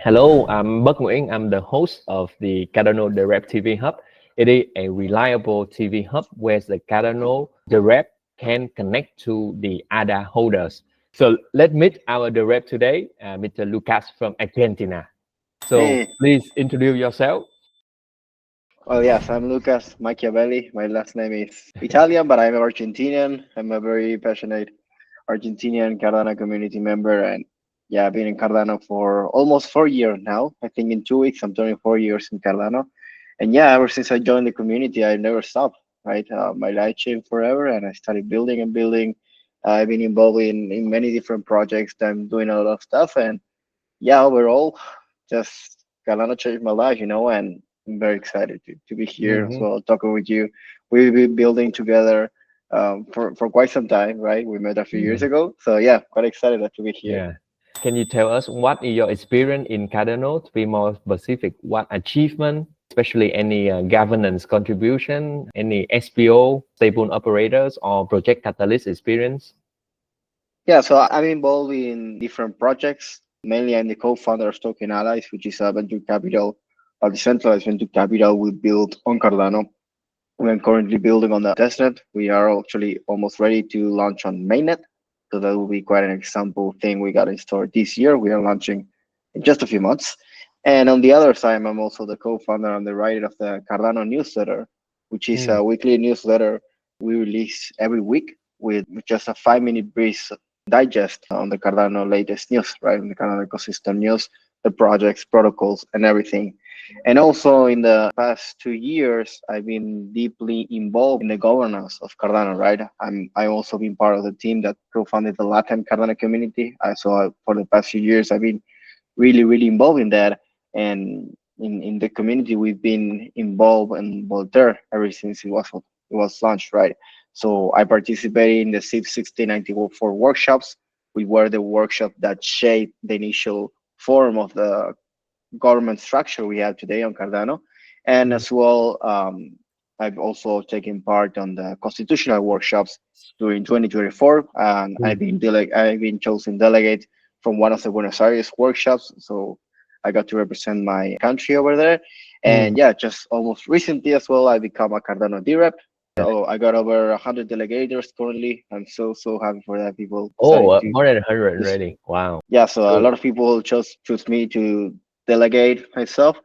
Hello, I'm Bất Nguyễn. I'm the host of the Cardano dRepTVHub. It is a reliable TV hub where the Cardano dRep can connect to the ADA holders. So let's meet our dRep today, Mr. Lucas from Argentina. So Hey, please introduce yourself. well, yes, I'm Lucas Macchiavelli. My last name is Italian, but I'm Argentinian. I'm a very passionate Argentinian Cardano community member, and yeah, I've been in Cardano for almost 4 years now. I think in 2 weeks I'm turning 4 years in Cardano, and yeah, ever since I joined the community, I never stopped. Right, my life changed forever, and I started building and building. I've been involved in many different projects. I'm doing a lot of stuff, and yeah, overall, just Cardano changed my life, and I'm very excited to be here as Mhm. well, talking with you. We've been building together for quite some time, right? We met a few years Mm, ago. So yeah, quite excited to be here. yeah. Can you tell us what is your experience in Cardano? To be more specific, what achievement, especially any governance contribution, any SPO, stable operators, or project catalyst experience? Yeah, so I'm involved in different projects. Mainly, I'm the co-founder of Token Allies, which is a venture capital, a decentralized venture capital we built on Cardano. We're currently building on the testnet. We are actually almost ready to launch on mainnet. So that will be quite an example thing we got in store this year. We are launching in just a few months. And on the other side, I'm also the co-founder and the writer of the Cardano newsletter, which is Mm, a weekly newsletter we release every week with just a 5 minute brief digest on the Cardano latest news, right? On the Cardano ecosystem news, the projects, protocols, and everything. And also in the past 2 years, I've been deeply involved in the governance of Cardano, right? I also been part of the team that co-founded the Latin Cardano community. So for the past few years, I've been really involved in that. And in the community, we've been involved in Voltaire ever since it was launched, right? So I participated in the CIP 1694 workshops. We were the workshop that shaped the initial form of the government structure we have today on Cardano. And mm, as well, I've also taken part on the constitutional workshops during 2024, and mm, I've been chosen delegate from one of the Buenos Aires workshops. So I got to represent my country over there. mm. And yeah, just almost recently as well, I become a Cardano dRep. Yeah. So I got over 100 delegators currently. I'm so happy for that. People Oh, starting to more than 100 just already. Wow. yeah, so a So, lot of people just choose me to delegate myself.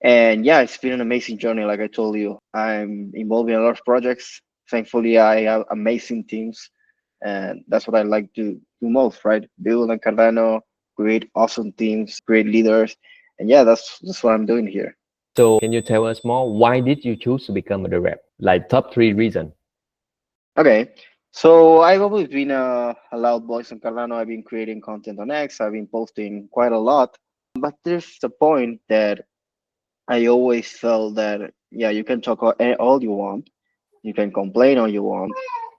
And yeah, it's been an amazing journey. Like I told you, I'm involved in a lot of projects. Thankfully, I have amazing teams. And that's what I like to do most, right? Build on Cardano, create awesome teams, create leaders. And yeah, that's what I'm doing here. so can you tell us more? Why did you choose to become a rep? Like top three reason. Okay. So I've always been a loud voice on Cardano. I've been creating content on X. I've been posting quite a lot. But there's the point that I always felt that yeah, you can talk all you want, you can complain all you want,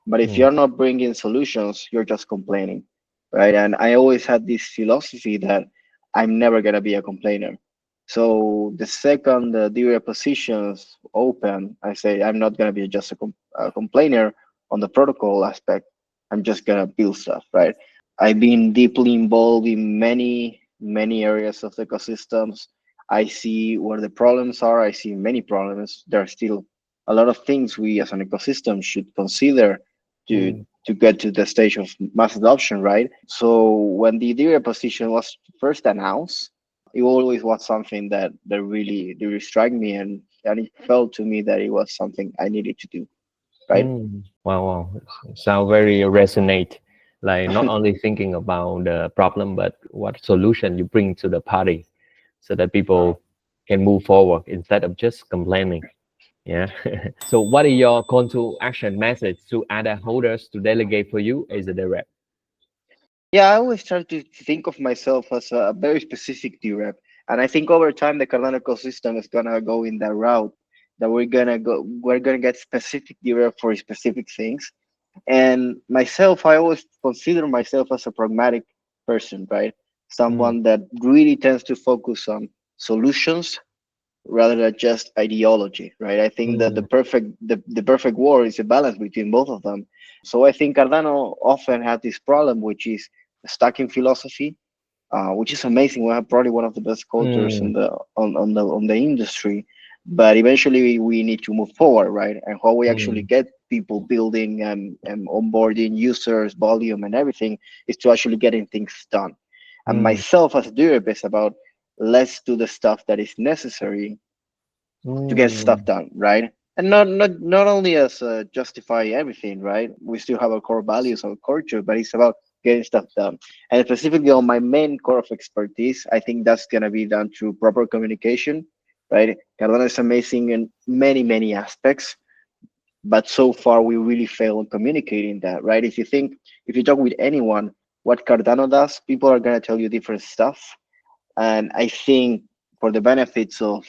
but if Mm, you're not bringing solutions, you're just complaining, right? And I always had this philosophy that I'm never gonna be a complainer. So the second the DRA positions open, I say I'm not gonna be just a complainer on the protocol aspect. I'm just gonna build stuff, right? I've been deeply involved in many areas of the ecosystems. I see where the problems are. I see many problems. There are still a lot of things we as an ecosystem should consider to mm, to get to the stage of mass adoption, right? So when the Ethereum position was first announced, it always was something that really struck me, and it felt to me that it was something I needed to do, right? mm. Wow, wow. Sound very resonate. Like not only thinking about the problem, but what solution you bring to the party so that people can move forward instead of just complaining. Yeah. So what is your call to action message to other holders to delegate for you as a direct? Yeah, I always try to think of myself as a very specific DREP. And I think over time the Cardano ecosystem is gonna go in that route that we're gonna get specific DREP for specific things. And myself, I always consider myself as a pragmatic person, right? Mm, Someone that really tends to focus on solutions rather than just ideology, right? I think that the mm, perfect the perfect war is a balance between both of them. So I think Cardano often had this problem, which is a stacking philosophy. which is amazing. We have probably one of the best cultures in Mm, the on the industry, but eventually we need to move forward, right? And how we actually mm, get people building and onboarding users, volume, and everything is to actually getting things done. And mm, myself as a doer is about let's do the stuff that is necessary to get stuff mm, done, right? And not only as justify everything, right? We still have our core values, our culture, but it's about getting stuff done. And specifically on my main core of expertise, I think that's gonna be done through proper communication, right? Cardano is amazing in many aspects, but so far we really fail in communicating that, right? If you talk with anyone, what Cardano does, people are gonna tell you different stuff, and I think for the benefits of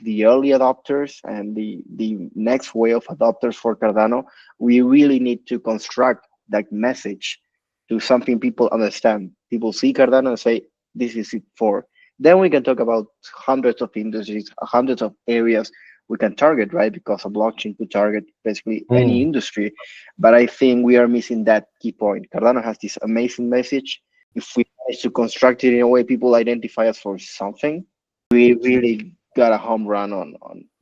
the early adopters and the next wave of adopters for Cardano, we really need to construct that message to something people understand. People see Cardano and say, this is it for. Then we can talk about hundreds of industries, hundreds of areas we can target, right? Because a blockchain could target basically any mm, industry. But I think we are missing that key point. Cardano has this amazing message. If we manage to construct it in a way people identify us for something, we really got a home run on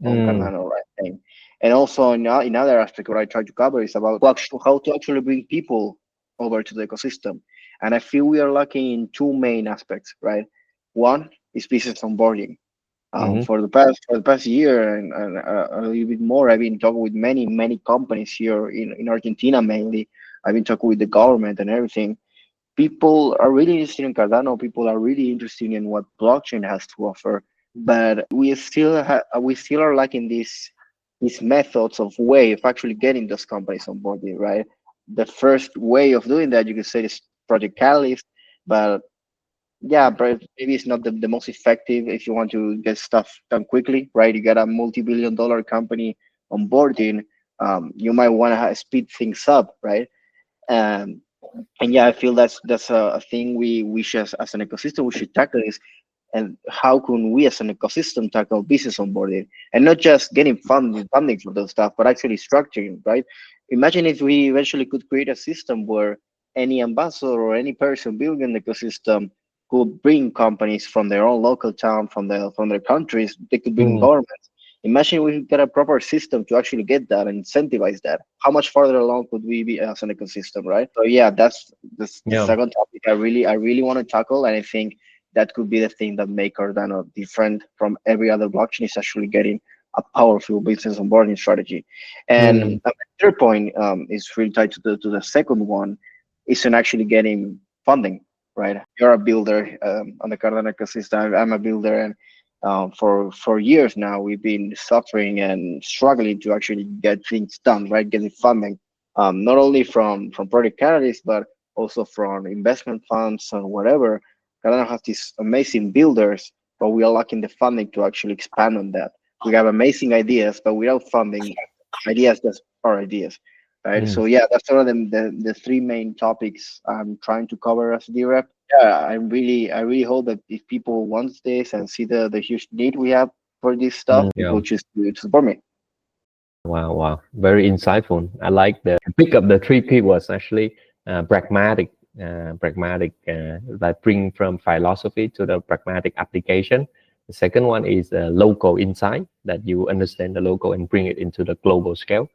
mm, Cardano, right? And also in other aspect, what I try to cover is about how to actually bring people over to the ecosystem. And I feel we are lacking in two main aspects, right? One is business onboarding. mhm, For the past year and a little bit more, I've been talking with many companies here in Argentina mainly. I've been talking with the government and everything. People are really interested in Cardano. People are really interested in what blockchain has to offer, but we still are lacking these methods of way of actually getting those companies on board, right? The first way of doing that, you could say, is Project Catalyst, but yeah, but maybe it's not the most effective if you want to get stuff done quickly, right? You got a multi-billion-dollar company onboarding, you might want to speed things up, right? Um, and yeah, I feel that's a thing we should as an ecosystem we should tackle is, and how can we as an ecosystem tackle business onboarding and not just getting funding for those stuff, but actually structuring, right? Imagine if we eventually could create a system where any ambassador or any person building the ecosystem could bring companies from their own local town, from their countries. They could bring mm, governments. Imagine we get a proper system to actually get that and incentivize that. How much farther along could we be as an ecosystem, right? So yeah, that's the yeah, second topic I really want to tackle, and I think that could be the thing that make Cardano different from every other blockchain is actually getting a powerful business onboarding strategy. And mm, my third point is really tied to the second one, is in actually getting funding, right? You're a builder on the Cardano ecosystem. I'm a builder, and for years now, we've been suffering and struggling to actually get things done, right? Getting funding, not only from project catalysts, but also from investment funds and whatever. Cardano has these amazing builders, but we are lacking the funding to actually expand on that. We have amazing ideas, but without funding, ideas just are ideas, right? mm. So yeah, that's sort of the three main topics I'm trying to cover as DRep. Yeah, I really hope that if people want this and see the huge need we have for this stuff, Yeah. people choose to support me. Wow, wow. Very insightful. I like the pick up the three keywords actually. Pragmatic, that bring from philosophy to the pragmatic application. The second one is local insight, that you understand the local and bring it into the global scale.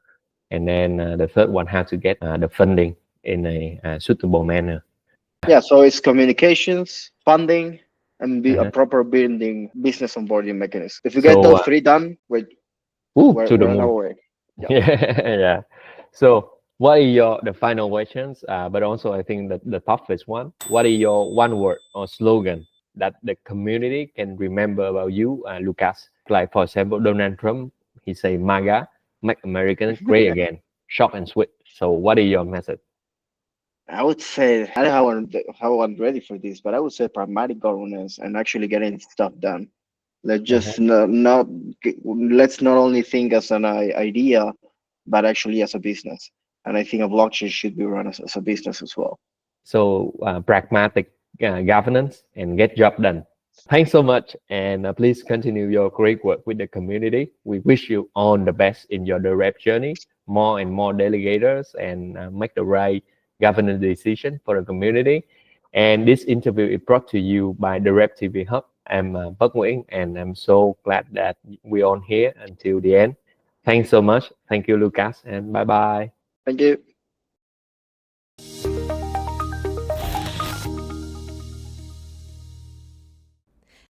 And then the third one, how to get the funding in a suitable manner. Yeah, so it's communications, funding, and be a Uh-huh. proper building business onboarding mechanism. If you get So, those three done, to the we're on our moon. way. Yeah. Yeah, yeah. So, what are your the final questions? But also, I think that the toughest one. What is your one word or slogan that the community can remember about you, Lucas? Like for example, Donald Trump, he say MAGA, make America great again, short and sweet. So, what is your message? I would say I don't know how I'm ready for this, but I would say pragmatic governance and actually getting stuff done. Let's Uh-huh. just not let's not only think as an idea, but actually as a business. And I think a blockchain should be run as a business as well. So, pragmatic governance and get job done. Thanks so much, and please continue your great work with the community. We wish you all the best in your direct journey, more and more delegators, and make the right governance decision for the community. And this interview is brought to you by the dRepTVHub. I'm Bắc Nguyễn, and I'm so glad that we're on here until the end. Thanks so much. Thank you, Lucas, and bye bye. Thank you.